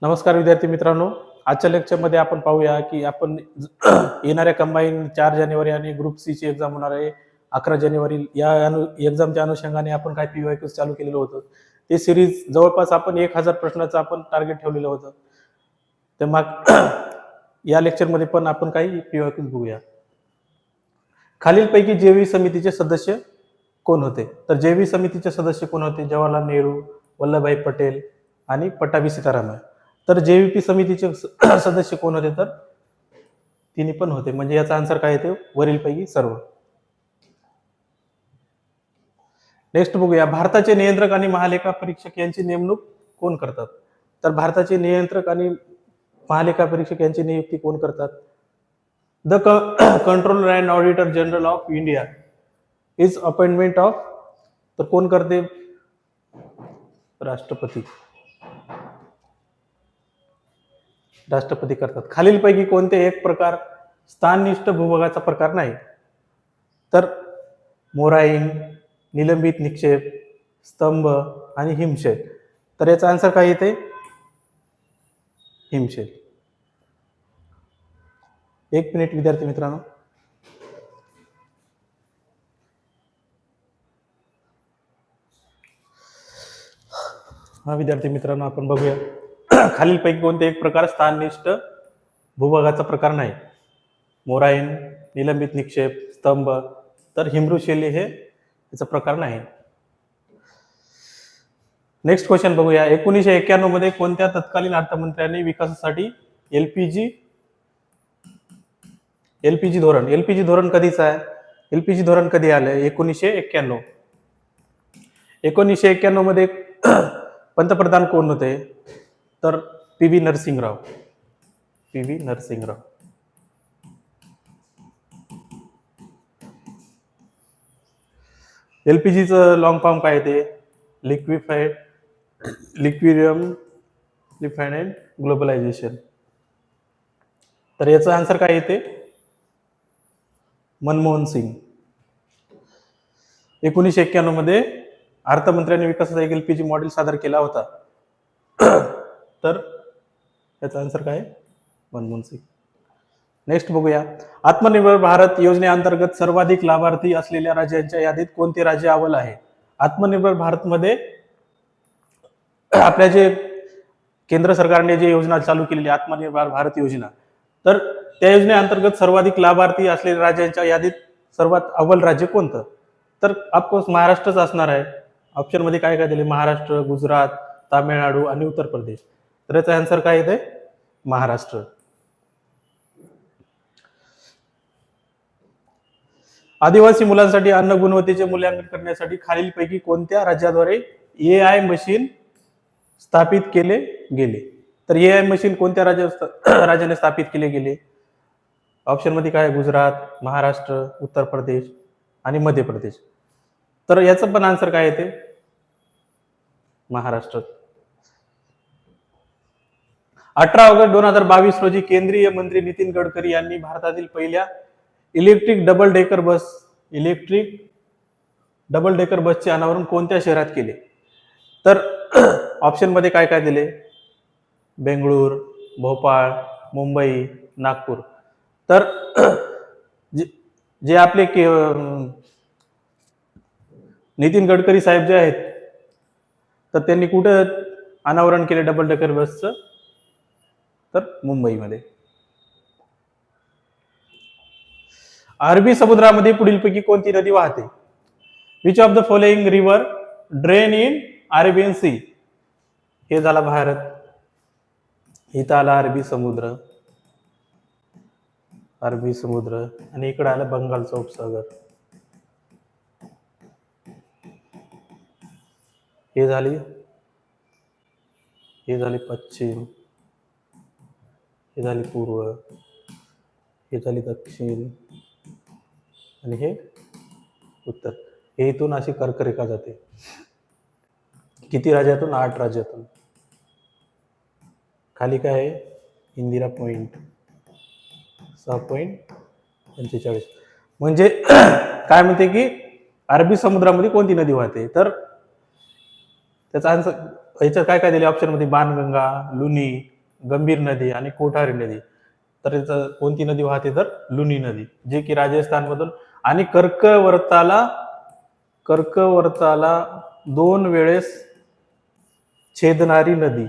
नमस्कार विद्यार्थी मित्रांनो. आजच्या लेक्चरमध्ये आपण पाहूया की आपण येणाऱ्या कंबाईन 4 जानेवारी आणि ग्रुप सी ची एक्झाम होणार आहे 11 जानेवारी. या एक्झामच्या अनुषंगाने आपण काय पीवायक्यूज चालू केलेलं होतं. ते सिरीज जवळपास आपण 1000 प्रश्नाचं आपण टार्गेट ठेवलेलं होतं. तर मग या लेक्चरमध्ये पण आपण काही पीवायक्यूज बघूया. खालीलपैकी जेवी समितीचे सदस्य कोण होते? तर जेवी समितीचे सदस्य कोण होते? जवाहरलाल नेहरू, वल्लभभाई पटेल आणि पट्टाभी सीतारामन. तर जेव्हीपी समितीचे सदस्य कोण होते? तर तिन्ही पण होते. म्हणजे याचा आन्सर काय येते? वरीलपैकी सर्व. नेक्स्ट बघूया, भारताचे नियंत्रक आणि महालेखा परीक्षक यांची नेमणूक कोण करतात? तर भारताचे नियंत्रक आणि महालेखा परीक्षक यांची नियुक्ती कोण करतात? The controller and auditor general of India is appointment of. तर कोण करते? राष्ट्रपती. राष्ट्रपती करतात. खालीलपैकी कोणते एक प्रकार स्थाननिष्ठ भूभागाचा प्रकार नाही? तर मोराईन, निलंबित निक्षेप, स्तंभ आणि हिमशैल. तर याचा आन्सर काय येते? हिमशैल. एक मिनिट विद्यार्थी मित्रांनो. हा विद्यार्थी मित्रांनो, आपण बघूया खालीलपैकी कोणते एक प्रकार स्थाननिष्ठ भूभागाचा प्रकार नाही? मोराईन, निलंबित निक्षेप, स्तंभ. तर हिमशैली हे याचा प्रकार नाही. नेक्स्ट क्वेश्चन बघूया. 1991 मध्ये कोणत्या तत्कालीन अर्थमंत्र्यांनी विकासासाठी एलपीजी धोरण कधीचं आहे? एलपीजी धोरण कधी आलं? 1991. 1991 मध्ये पंतप्रधान कोण होते? तर पी.व्ही. नरसिंहराव. पी.व्ही. नरसिंहराव. एलपीजीचं लॉंग फॉर्म काय येते? लिक्विडियम रिफाइंड अँड ग्लोबलायझेशन. तर याचं आन्सर काय येते? मनमोहन सिंग. 1991 मध्ये अर्थमंत्र्यांनी विकासाचा एक एलपीजी मॉडेल सादर केला होता. तर याचा आन्सर काय? मनमोहन सिंग. नेक्स्ट बघूया, आत्मनिर्भर भारत योजनेअंतर्गत सर्वाधिक लाभार्थी असलेल्या राज्यांच्या यादीत कोणते राज्य अव्वल आहे? आत्मनिर्भर भारत मध्ये आपल्या जे केंद्र सरकारने जे योजना चालू केलेली आत्मनिर्भर भारत योजना, तर त्या योजनेअंतर्गत सर्वाधिक लाभार्थी असलेल्या राज्यांच्या यादीत सर्वात अव्वल राज्य कोणतं? तर ऑफकोर्स महाराष्ट्रच असणार आहे. ऑप्शन मध्ये काय काय दिले? महाराष्ट्र, गुजरात, तामिळनाडू आणि उत्तर प्रदेश. तर याचा आन्सर काय येते? महाराष्ट्र. आदिवासी मुलांसाठी अन्न गुणवत्तेचे मूल्यांकन करण्यासाठी खालीलपैकी कोणत्या राज्याद्वारे एआय मशीन स्थापित केले गेले? तर एआय मशीन कोणत्या राज्याने स्थापित केले गेले? ऑप्शन मध्ये काय? गुजरात, महाराष्ट्र, उत्तर प्रदेश आणि मध्य प्रदेश. तर याचं पण आन्सर काय येते? महाराष्ट्र. 18 ऑगस्ट 2022 रोजी केंद्रीय मंत्री नितीन गडकरी यांनी भारतातील पहिल्या इलेक्ट्रिक डबल डेकर बसचे अनावरण कोणत्या शहरात केले? तर ऑप्शन मध्ये काय काय दिले? बेंगळूर, भोपाळ, मुंबई, नागपूर. तर जे आपले नितीन गडकरी साहेब जे आहेत, तर त्यांनी कुठं अनावरण केले डबल डेकर बसचं? तर मुंबईमध्ये. अरबी समुद्रामध्ये पुढीलपैकी कोणती नदी वाहते? Which of the following river drain in Arabian sea? हे झाला भारत, इथं आला अरबी समुद्र आणि इकडे आलं बंगालचा उपसागर. हे झाली पश्चिम, हे झाली पूर्व, हे झाली दक्षिण आणि हे उत्तर. हे इथून अशी कर्करेखा जाते. किती राज्यातून? 8 राज्यातून. खाली काय आहे? इंदिरा पॉइंट 6.45. म्हणजे काय म्हणते की अरबी समुद्रामध्ये कोणती नदी वाहते? तर त्याचा आन्सर याच्यात काय काय दिले ऑप्शन मध्ये? बाणगंगा, लुनी, गंभीर नदी आणि कोठारी नदी. तर इथं कोणती नदी वाहते तर लुनी नदी, जे की राजस्थान मधून, आणि कर्कवरताला 2 वेळेस छेदणारी नदी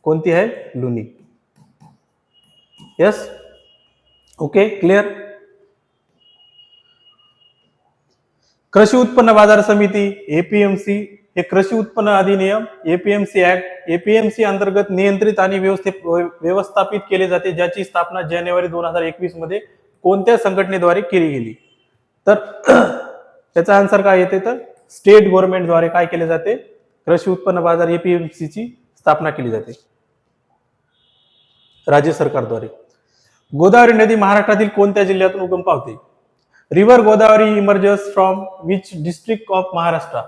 कोणती आहे? लुनी. Yes, okay, clear. कृषी उत्पन्न बाजार समिती एपीएमसी हे कृषी उत्पन्न अधिनियम, एपीएमसी ऍक्ट, एपीएमसी अंतर्गत नियंत्रित आणि व्यवस्थापित केले जाते, ज्याची स्थापना जानेवारी 2021 मध्ये कोणत्या संघटनेद्वारे केली गेली? तर त्याचा आन्सर काय येते तर स्टेट गव्हर्नमेंटद्वारे काय केले जाते? कृषी उत्पन्न बाजार एपीएमसी ची स्थापना केली जाते, राज्य सरकारद्वारे. गोदावरी नदी महाराष्ट्रातील कोणत्या जिल्ह्यातून उगम पावते? River Godavari emerges from which district of Maharashtra?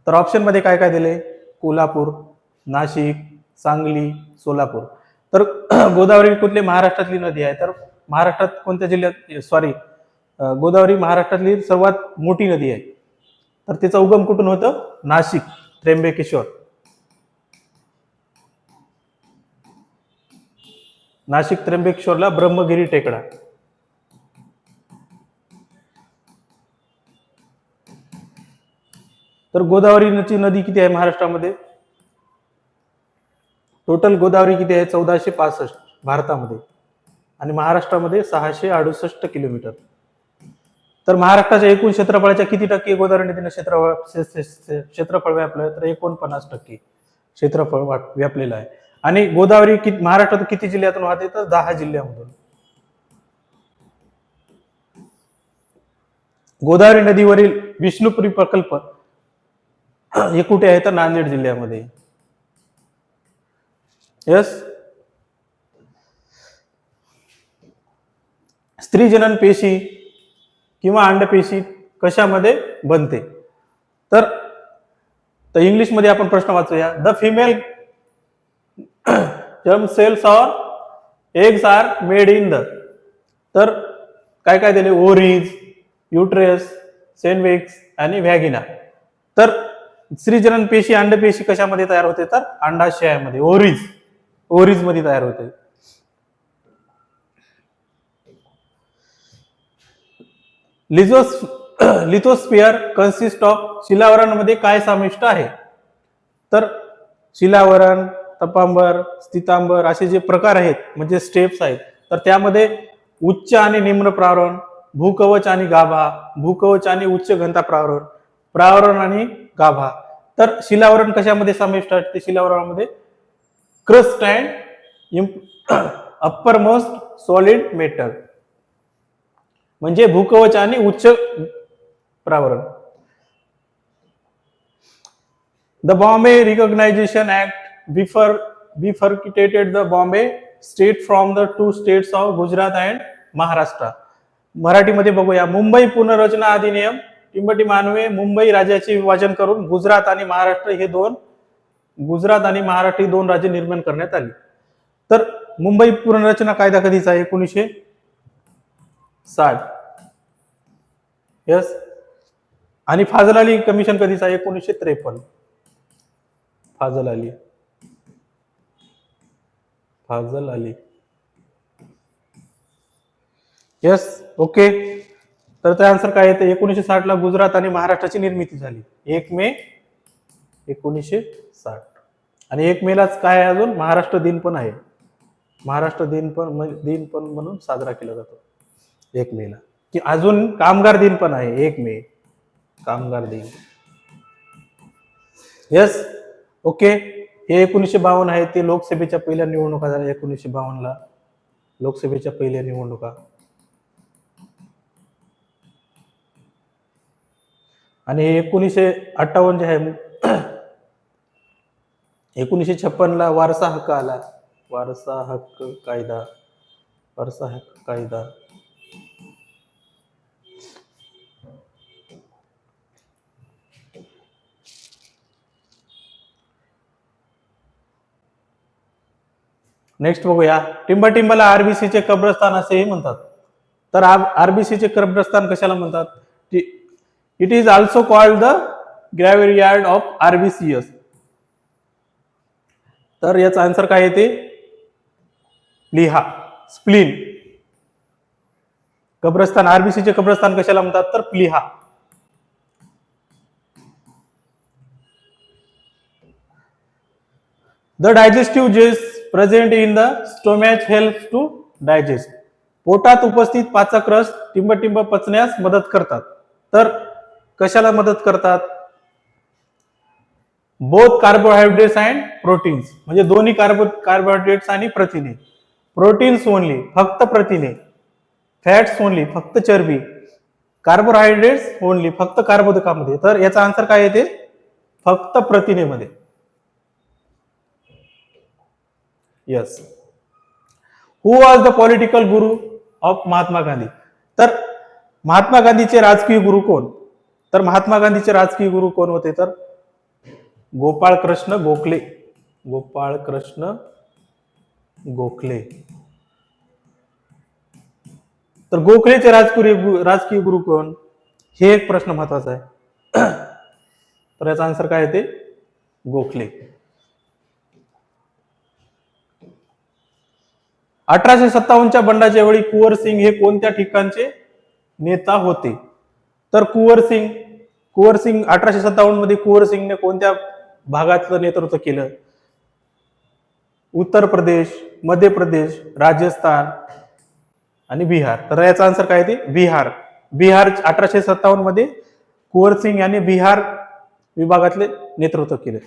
तर ऑप्शन मध्ये काय काय दिले? कोल्हापूर, नाशिक, सांगली, सोलापूर. तर गोदावरी कुठली महाराष्ट्रातली नदी आहे? तर महाराष्ट्रात कोणत्या जिल्ह्यात, सॉरी, गोदावरी महाराष्ट्रातली सर्वात मोठी नदी आहे. तर तिचा उगम कुठून होतं? नाशिक, त्र्यंबकेश्वर. नाशिक त्र्यंबकेश्वरला ब्रह्मगिरी टेकडा. तर गोदावरीची नदी किती आहे महाराष्ट्रामध्ये? टोटल गोदावरी किती आहे? 1465 भारतामध्ये, आणि महाराष्ट्रामध्ये 668 किलोमीटर. तर महाराष्ट्राच्या एकूण क्षेत्रफळाच्या किती टक्के गोदावरी नदीने क्षेत्रफळ व्यापलं? तर 49% क्षेत्रफळ व्यापलेलं आहे. आणि गोदावरी महाराष्ट्रात किती जिल्ह्यातून वाहते? तर 10 जिल्ह्यामधून. गोदावरी नदीवरील विष्णुपुरी प्रकल्प हे कुठे आहे? तर नांदेड जिल्ह्यामध्ये. यस. स्त्री जनन पेशी किंवा अंडपेशी कशामध्ये बनते? तर इंग्लिश मध्ये आपण प्रश्न वाचूया. द फिमेल जर्म सेल्स और eggs are made in the. तर काय काय दिले? ओव्हरीज, युट्रस, सेन्विक्स आणि व्हॅगिना. तर स्त्रीजनन पेशी, अंडपेशी कशामध्ये तयार होते? तर अंडाशयामध्ये, ओव्हरीज मध्ये तयार होते. लिथोस्फिअर कन्सिस्ट ऑफ. शिलावरणामध्ये काय समाविष्ट आहे? तर शिलावरण, तपांबर, स्थितांबर असे जे प्रकार आहेत, म्हणजे स्टेप्स आहेत, तर त्यामध्ये उच्च आणि निम्न प्रावरण, भूकवच आणि गाभा, भूकवच आणि उच्च घनता प्रावरण, प्रावरण आणि गाभा. तर शिलावरण कशामध्ये समाविष्ट आहे? शिलावरणामध्ये crust and upper most solid metal, म्हणजे भूकवच आणि उच्च प्रावरण. The Bombay reorganization act bifurcated the Bombay state from the 2 states of Gujarat and Maharashtra. मराठीमध्ये बघूया. मुंबई पुनर्रचना अधिनियम टिंबटिंब अन्वये मुंबई राज्याचे विभाजन करून गुजरात आणि महाराष्ट्र ही दोन राज्य निर्माण करण्यात आली. तर मुंबई पुनर्रचना कायदा कधीचा आहे? 1960. यस. आणि फाजल अली कमिशन कधीचा आहे? 1953. फाजल अली. Yes, okay. तर त्या आन्सर काय येते? 1960 ला गुजरात आणि महाराष्ट्राची निर्मिती झाली, 1 मे 1960. आणि 1 मे लाच काय आहे? अजून महाराष्ट्र दिन पण आहे. महाराष्ट्र दिन पण म्हणून साजरा केला जातो 1 मे ला. की अजून कामगार दिन पण आहे 1 मे, कामगार दिन. Yes, okay. हे 1952 आहे, ते लोकसभेच्या पहिल्या निवडणुका झाल्या 1952 ला, लोकसभेच्या पहिल्या निवडणुका. आणि 1958 जे आहे 1956 ला वारसा हक्क आला, वारसा हक्क कायदा. नेक्स्ट बघूया. टिंबटिंबला आरबीसीचे कब्रस्तान असेही म्हणतात. तर आरबीसीचे कब्रस्तान कशाला म्हणतात? It is also called the graveyard of RBCs. तर याचा आन्सर काय येते? प्लीहा, स्प्लीन. कब्रस्तान, आरबीसीचे कब्रस्तान कशाला म्हणतात? तर प्लीहा. The digestive juice present in the stomach help to digest. पोटात उपस्थित पाचक रस टिंबटिंब पचण्यास मदत करतात. तर कशाला मदत करतात? बोथ कार्बोहायड्रेट्स अँड प्रोटीन्स, म्हणजे दोन्ही कार्बोहायड्रेट्स आणि प्रथिने. प्रोटीन्स ओनली, फक्त प्रथिने. फॅट्स ओनली, फक्त चरबी. कार्बोहायड्रेट्स ओनली, फक्त कार्बोदकामध्ये. तर याचा आन्सर काय येते? फक्त प्रथिनेमध्ये. Yes. Who was the political guru of Mahatma Gandhi? तर महात्मा गांधीचे राजकीय गुरु कोण? तर महात्मा गांधीचे राजकीय गुरु कोण होते? तर गोपाळ कृष्ण गोखले. गोपाळ कृष्ण गोखले. तर गोखलेचे राजकीय गुरु कोण? हे एक प्रश्न महत्वाचा आहे. तर याचा आन्सर काय येते? गोखले. 1857च्या बंडाच्या वेळी कुंवर सिंग हे कोणत्या ठिकाणचे नेता होते? तर कुंवर सिंग 1857 मध्ये कुंवर सिंगने कोणत्या भागातलं नेतृत्व केलं? उत्तर प्रदेश, मध्य प्रदेश, राजस्थान आणि बिहार. तर याचा आन्सर काय येते? बिहार. बिहार 1857 मध्ये कुंवर सिंग यांनी बिहार विभागातले नेतृत्व केले.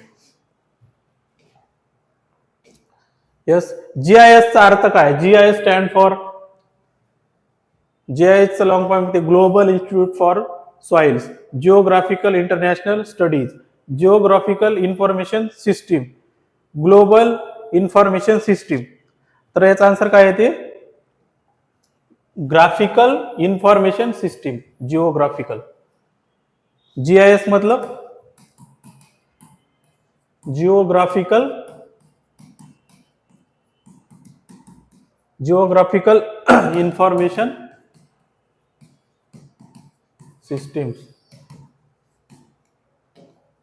यस. जीआयएस चा अर्थ काय? जीआयएस स्टँड फॉर, जीआयएस चा लॉंग फॉर्म ते global institute for soils, geographical international studies, geographical information system, global information system. तर याचा आन्सर काय येते? Graphical information system, geographical. GIS मतलब जिओग्राफिकल इंफॉर्मेशन सिस्टीम्स.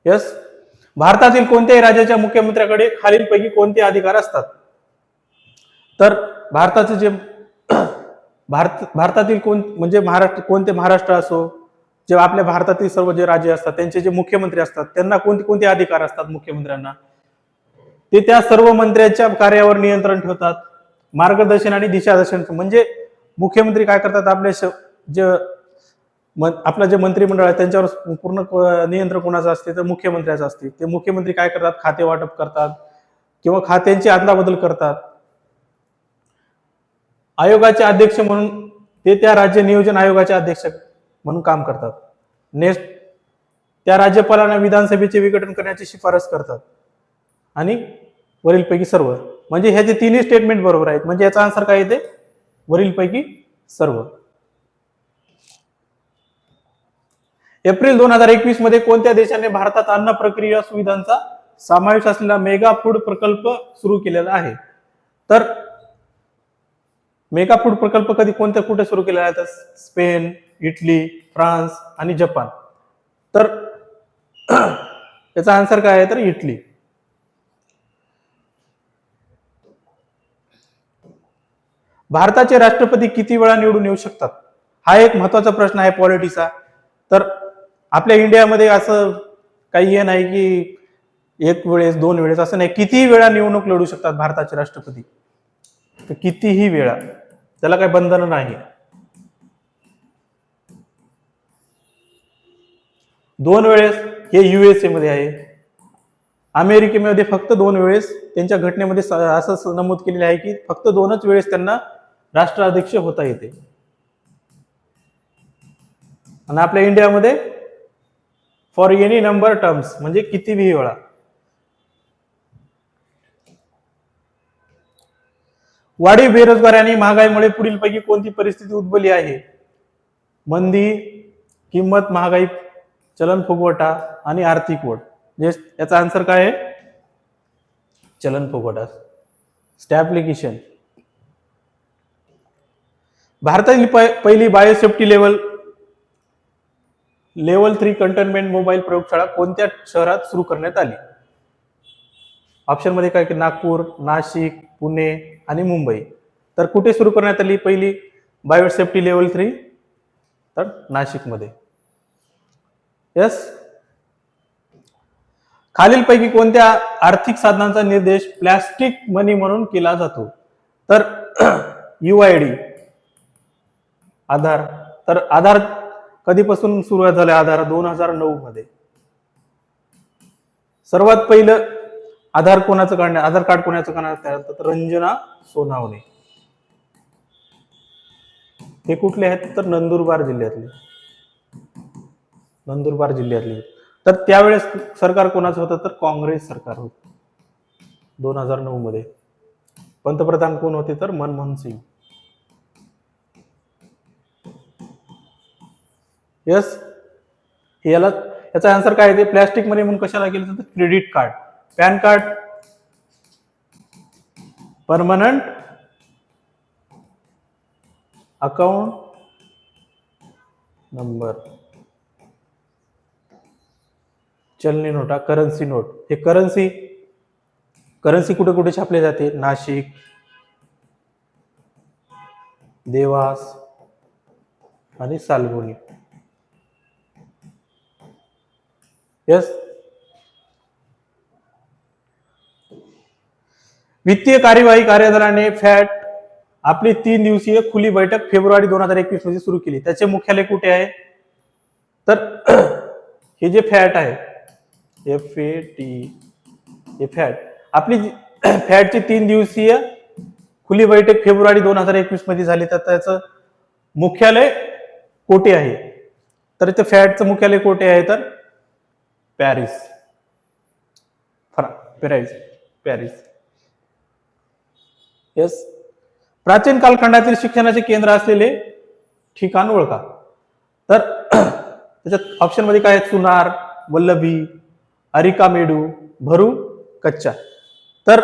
यस. भारतातील कोणत्याही राज्याच्या मुख्यमंत्र्याकडे खालीलपैकी कोणते अधिकार असतात? तर भारताचे जे भारतातील म्हणजे कोणते महाराष्ट्र असो, जे आपल्या भारतातील सर्व जे राज्य असतात त्यांचे जे मुख्यमंत्री असतात त्यांना कोणते अधिकार असतात? मुख्यमंत्र्यांना ते त्या सर्व मंत्र्यांच्या कार्यावर नियंत्रण ठेवतात, मार्गदर्शन आणि दिशादर्शन. म्हणजे मुख्यमंत्री काय करतात? आपलं जे मंत्रिमंडळ आहे त्यांच्यावर पूर्ण नियंत्रण कोणाचं असते? तर मुख्यमंत्र्याचं असते. ते मुख्यमंत्री काय करतात? खाते वाटप करतात किंवा खात्यांची अदलाबदल करतात. आयोगाचे अध्यक्ष म्हणून ते त्या राज्य नियोजन आयोगाचे अध्यक्ष म्हणून काम करतात. नेक्स्ट, त्या राज्यपालांना विधानसभेचे विघटन करण्याची शिफारस करतात. आणि वरीलपैकी सर्व, म्हणजे ह्याचे तिन्ही स्टेटमेंट बरोबर आहेत. म्हणजे याचा आन्सर काय येते? वरीलपैकी सर्व. एप्रिल 2021 मध्ये कोणत्या देशाने भारतात अन्न प्रक्रिया सुविधांचा समावेश असलेला मेगा फूड प्रकल्प सुरू केलेला आहे? तर मेगा फूड प्रकल्प कुठे सुरू केलेला आहे? तर स्पेन, इटली, फ्रान्स आणि जपान. तर याचा आन्सर काय आहे? तर इटली. भारताचे राष्ट्रपती किती वेळा निवडून येऊ शकतात? हा एक महत्वाचा प्रश्न आहे पॉलिटिक्सचा. तर आपल्या इंडियामध्ये असं काही हे नाही की एक वेळेस, दोन वेळेस, असं नाही. कितीही वेळा निवडणूक लढू शकतात भारताचे राष्ट्रपती. तर कितीही वेळा, त्याला काही बंधन नाही. 2 वेळेस हे युएसए मध्ये आहे. अमेरिकेमध्ये फक्त 2 वेळेस. त्यांच्या घटनेमध्ये असं नमूद केलेले आहे की फक्त 2च वेळेस त्यांना राष्ट्राध्यक्ष होता येते. आणि आपल्या इंडियामध्ये फॉर एनी नंबर टर्म्स, म्हणजे कितीही वेळा. वाढीव बेरोजगारी आणि महागाईमुळे पुढीलपैकी कोणती परिस्थिती उद्भवली आहे? मंदी, किंमत महागाई, चलन फुगवटा आणि आर्थिक वाढ. याचा आन्सर काय आहे? चलन फुगवटा, स्टॅग्फ्लेशन. भारतातील पहिली बायोसेफ्टी लेवल 3 कंटेनमेंट मोबाईल प्रयोगशाळा कोणत्या शहरात सुरू करण्यात आली? ऑप्शन मध्ये काय की नागपूर, नाशिक, पुणे आणि मुंबई. तर कुठे सुरू करण्यात आली पहिली बायो सेफ्टी लेवल 3? तर नाशिकमध्ये. यस. खालीलपैकी कोणत्या आर्थिक साधनांचा निर्देश प्लॅस्टिक मनी म्हणून केला जातो? तर UID, आधार. तर आधार कधीपासून सुरुवात झाली? आधार 2009 मध्ये. सर्वात पहिलं आधार कार्ड कोणाचं काढण्यात आलं? तर रंजना सोनावणे. हे कुठले आहेत? तर नंदुरबार जिल्ह्यातले. नंदुरबार जिल्ह्यातले. तर त्यावेळेस सरकार कोणाचं होतं? तर काँग्रेस सरकार होतं 2009 मध्ये. पंतप्रधान कोण होते? तर मनमोहन सिंग. यस. याचा आन्सर काय आहे? प्लॅस्टिक मनी म्हणून कशाला केलं तर credit card, pan card, permanent account number, चलनी नोटा, करन्सी नोट. हे करन्सी कुठे कुठे छापले जाते? नाशिक, देवास आणि सालगोनी. यस. वित्तीय कार्यवाही कार्यालयाने फॅट आपली 3 दिवसीय खुली बैठक फेब्रुवारी 2021 मध्ये सुरू केली. त्याचे मुख्यालय कुठे आहे? तर हे जे फॅट आहे, FAT, हे फॅट आपली फॅटची 3 दिवसीय खुली बैठक फेब्रुवारी 2021 मध्ये झाली. तर त्याचं मुख्यालय कोठे आहे? तर इथे फॅटचं मुख्यालय कोठे आहे? तर पॅरिस. पॅरिस. यस. प्राचीन कालखंडातील शिक्षणाचे केंद्र असलेले ठिकाण ओळखा. तर त्याच्यात ऑप्शन मध्ये काय? सुनार, वल्लभी, अरिकामेडू, भरू, कच्चा. तर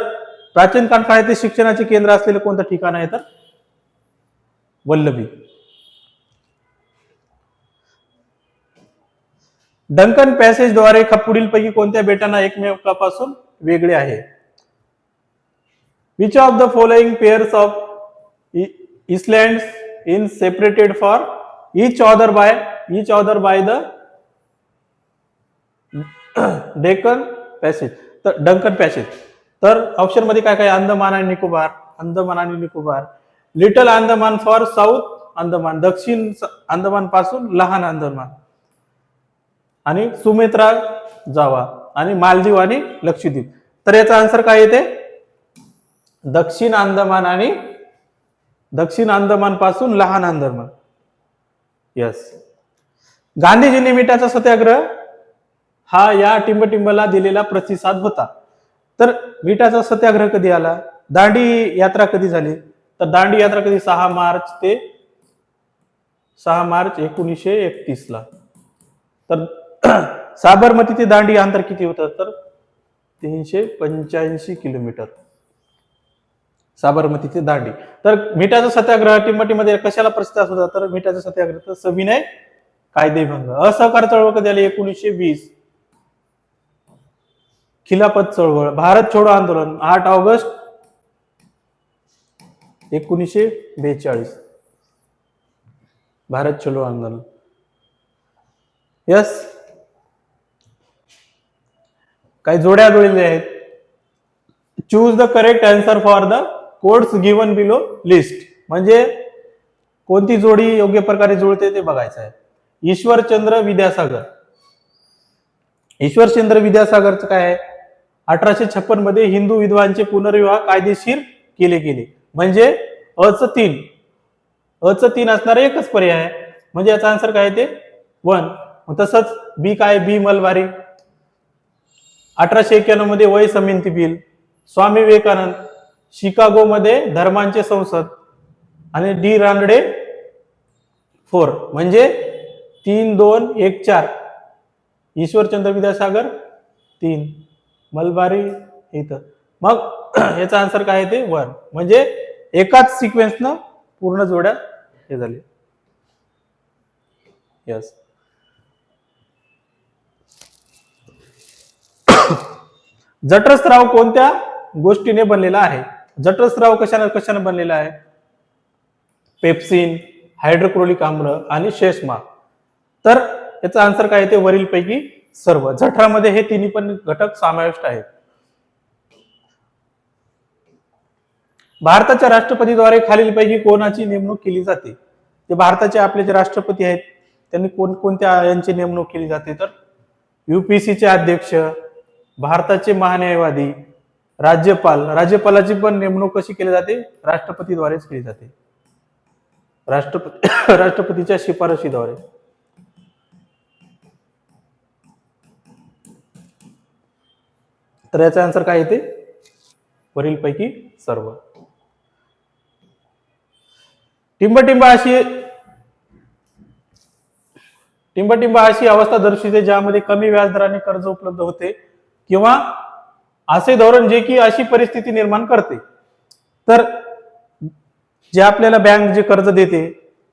प्राचीन कालखंडातील शिक्षणाचे केंद्र असलेले कोणतं ठिकाण आहे? तर वल्लभी. डंकन पॅसेजद्वारे पुढीलपैकी कोणत्या बेटांना एकमेकांपासून वेगळे आहे? Which of the following pairs of islands is separated for each other by the Deccan passage? तर डंकन पॅसेज. तर ऑप्शन मध्ये काय काय? अंदमान आणि Nicobar, little Andaman for south Andaman, दक्षिण अंदमान पासून लहान अंदमान, आणि सुमेत्रा, जावा, आणि मालदीव आणि लक्षद्वीप. तर याचा आन्सर काय येते? दक्षिण अंदमान पासून लहान अंदमान. यस. गांधीजींनी मिठाचा सत्याग्रह हा या टिंबटिंबला दिलेला प्रतिसाद होता. तर मिठाचा सत्याग्रह कधी आला? दांडी यात्रा कधी झाली? तर दांडी यात्रा कधी? 6 मार्च 1931 ला. तर साबरमती ते दांडी अंतर किती होतं? तर 385 किलोमीटर. साबरमती ते दांडी. तर मिठाचा सत्याग्रह टिंबटिंबमध्ये कशाला प्रतिसाद होता? तर मिठाचा सत्याग्रह तर सविनय कायदेभंग. असहकार चळवळ कधी आली? 1920. खिलाफत चळवळ. भारत छोडो आंदोलन 8 ऑगस्ट 1942. भारत छोडो आंदोलन. यस. काही जोड्या जुळलेल्या आहेत. Choose the correct answer for the codes given below list. म्हणजे कोणती जोडी योग्य प्रकारे जुळते ते बघायचं आहे. ईश्वरचंद्र विद्यासागरचं काय आहे? 1856 मध्ये हिंदू विधवांचे पुनर्विवाह कायदेशीर केले गेले. म्हणजे अच 3 असणारा एकच पर्याय आहे. म्हणजे याचा आन्सर काय ते 1. तसंच बी काय? बी मलबारी. 1891 मध्ये वय संमती बिल. स्वामी विवेकानंद. शिकागो मध्ये धर्मांचे संसद. आणि डी रानडे 4. म्हणजे 3, 2, 1, 4. ईश्वरचंद्र विद्यासागर 3, मलबारी इथं. मग याचा आन्सर काय आहे ते 1. म्हणजे एकाच सिक्वेन्सनं पूर्ण जोड्या हे झाले. यस. जठरस्राव कोणत्या गोष्टीने बनलेला आहे? जठरस्राव कशाने बनलेला आहे? पेप्सिन, हायड्रोक्लोरिक आम्ल आणि शेष्मा. तर याचा आन्सर काय येते? वरीलपैकी सर्व. जठरामध्ये हे तिन्ही पण घटक समाविष्ट आहेत. भारताच्या राष्ट्रपतीद्वारे खालीलपैकी कोणाची नेमणूक केली जाते? ते भारताचे आपले जे राष्ट्रपती आहेत त्यांनी कोणत्या यांची नेमणूक केली जाते? तर युपीसीचे अध्यक्ष, भारताचे महान्यायवादी, राज्यपालाची पण नेमणूक कशी केली जाते? राष्ट्रपतीद्वारेच केली जाते. राष्ट्रपतीच्या शिफारशीद्वारे. तर याचा आन्सर काय येते? वरीलपैकी सर्व. टिंबटिंब अशी अवस्था दर्शविते ज्यामध्ये कमी व्याजदराने कर्ज उपलब्ध होते किंवा असे धोरण जे की अशी परिस्थिती निर्माण करते. तर जे आपल्याला बँक जे कर्ज देते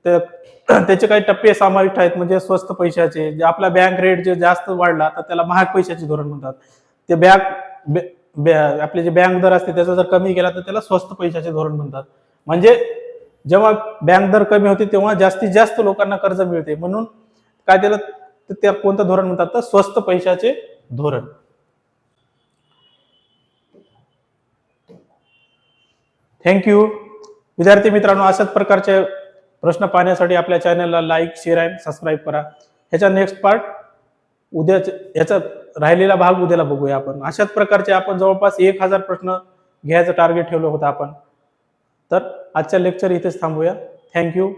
त्याचे काही टप्पे समाविष्ट आहेत. म्हणजे स्वस्त पैशाचे, जे आपला बँक रेट जे जास्त वाढला तर त्याला महाग पैशाचे धोरण म्हणतात. ते आपले जे बँक दर असते त्याचा जर कमी केला तर त्याला स्वस्त पैशाचे धोरण म्हणतात. म्हणजे जेव्हा बँक दर कमी होते तेव्हा जास्तीत जास्त लोकांना कर्ज मिळते, म्हणून काय त्या कोणतं धोरण म्हणतात? तर स्वस्त पैशाचे धोरण. थँक्यू. विद्यार्थी मित्रांनो, अशाच प्रकारचे प्रश्न पाहण्यासाठी आपल्या चॅनलला लाईक, शेअर आणि सबस्क्राईब करा. ह्याचा नेक्स्ट पार्ट याचा राहिलेला भाग उद्याला बघूया आपण. अशाच प्रकारचे आपण जवळपास 1000 प्रश्न घ्यायचं टार्गेट ठेवलं होतं आपण. तर आजच्या लेक्चर इथेच थांबूया. थँक्यू.